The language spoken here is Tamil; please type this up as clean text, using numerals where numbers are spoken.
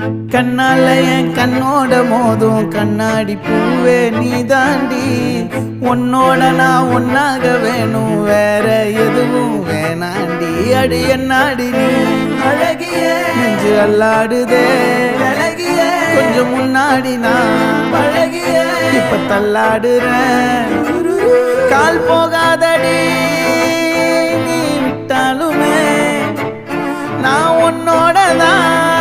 கண்ணால என் கண்ணோட மோதும் கண்ணாடி பூவே நீ தாண்டி உன்னோட நான் ஒன்னாக வேணும் வேற எதுவும் வேணாண்டி அடி என்னாடி நீ அழகிய நெஞ்சு அல்லாடுதே அழகிய கொஞ்சம் முன்னாடி நான் அழகிய இப்ப தள்ளாடுறேன் கால் போகாதடி நீ விட்டாலுமே நான் உன்னோட தான்